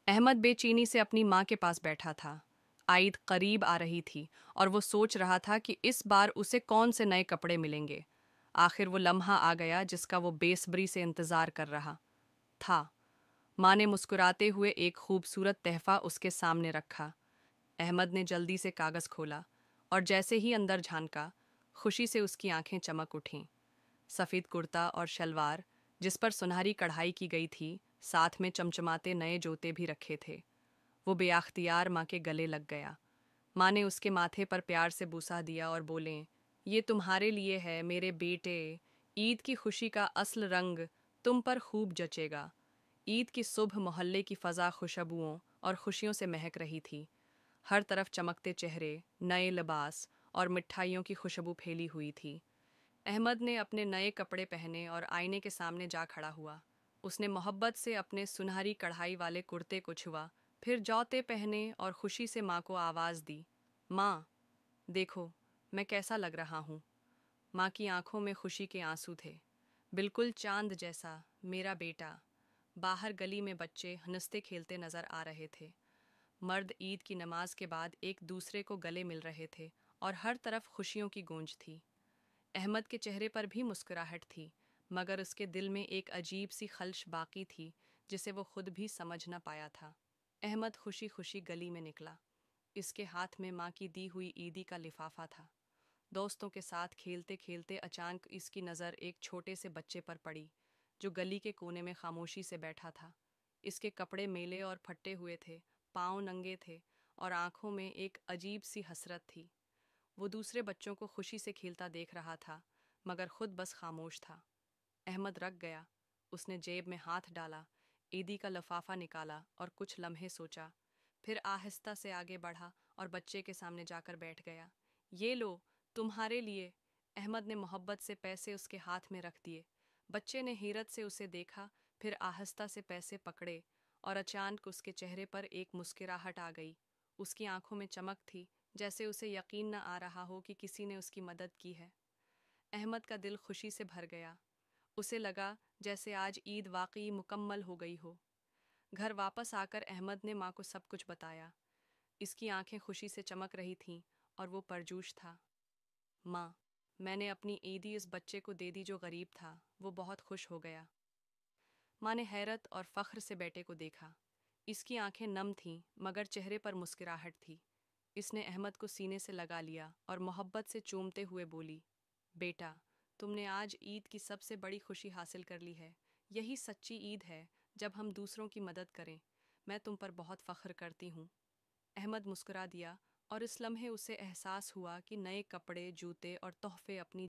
अहमद बेचैनी से अपनी माँ के पास बैठा था। ईद करीब आ रही थी और वो सोच रहा था कि इस बार उसे कौन से नए कपड़े मिलेंगे। आखिर वो लम्हा आ गया जिसका वो बेसब्री से इंतजार कर रहा था। माँ ने मुस्कुराते हुए एक खूबसूरत तहफा उसके सामने रखा। अहमद ने जल्दी से कागज़ खोला और जैसे ही अंदर झांका, खुशी से उसकी आंखें चमक उठीं। सफ़ेद कुर्ता और शलवार जिस पर सुनहरी कढ़ाई की गई थी, साथ में चमचमाते नए जूते भी रखे थे। वो बेअख्तियार माँ के गले लग गया। माँ ने उसके माथे पर प्यार से बूसा दिया और बोले, ये तुम्हारे लिए है मेरे बेटे। ईद की खुशी का असल रंग तुम पर खूब जचेगा। ईद की सुबह मोहल्ले की फ़ज़ा खुशबुओं और खुशियों से महक रही थी। हर तरफ चमकते चेहरे, नए लिबास और मिठाइयों की खुशबू फैली हुई थी। अहमद ने अपने नए कपड़े पहने और आईने के सामने जा खड़ा हुआ। उसने मोहब्बत से अपने सुनहरी कढ़ाई वाले कुर्ते को छुआ, फिर जौते पहने और खुशी से माँ को आवाज़ दी, माँ, देखो, मैं कैसा लग रहा हूँ। माँ की आंखों में खुशी के आंसू थे। बिल्कुल चांद जैसा, मेरा बेटा। बाहर गली में बच्चे हंसते खेलते नजर आ रहे थे। मर्द ईद की नमाज के बाद एक दूसरे को गले मिल रहे थे और हर तरफ खुशियों की गूंज थी। अहमद के चेहरे पर भी मुस्कुराहट थी, मगर उसके दिल में एक अजीब सी खलश बाकी थी जिसे वो खुद भी समझ न पाया था। अहमद खुशी खुशी गली में निकला। इसके हाथ में माँ की दी हुई ईदी का लिफाफा था। दोस्तों के साथ खेलते खेलते अचानक इसकी नज़र एक छोटे से बच्चे पर पड़ी, जो गली के कोने में खामोशी से बैठा था। इसके कपड़े मेले और फटे हुए थे, पाँव नंगे थे और आंखों में एक अजीब सी हसरत थी। वो दूसरे बच्चों को खुशी से खेलता देख रहा था, मगर खुद बस खामोश था। अहमद रक गया। उसने जेब में हाथ डाला, ईदी का लफाफा निकाला और कुछ लम्हे सोचा। फिर आहिस्ता से आगे बढ़ा और बच्चे के सामने जाकर बैठ गया। ये लो, तुम्हारे लिए। अहमद ने मोहब्बत से पैसे उसके हाथ में रख दिए। बच्चे ने हैरत से उसे देखा, फिर आहिस्ता से पैसे पकड़े और अचानक उसके चेहरे पर एक मुस्कुराहट आ गई। उसकी आंखों में चमक थी, जैसे उसे यकीन न आ रहा हो कि किसी ने उसकी मदद की है। अहमद का दिल खुशी से भर गया। उसे लगा जैसे आज ईद वाकई मुकम्मल हो गई हो। घर वापस आकर अहमद ने माँ को सब कुछ बताया। इसकी आंखें खुशी से चमक रही थीं और वो परजोश था। माँ, मैंने अपनी ईदी इस बच्चे को दे दी जो गरीब था। वो बहुत खुश हो गया। माँ ने हैरत और फख्र से बेटे को देखा। इसकी आंखें नम थीं, मगर चेहरे पर मुस्कुराहट थी। इसने अहमद को सीने से लगा लिया और मोहब्बत से चूमते हुए बोली, बेटा, तुमने आज ईद की सबसे बड़ी खुशी हासिल कर ली है। यही सच्ची ईद है, जब हम दूसरों की मदद करें। मैं तुम पर बहुत फ़ख्र करती हूँ। अहमद मुस्कुरा दिया और इस लम्हे उसे एहसास हुआ कि नए कपड़े, जूते और तोहफे अपनी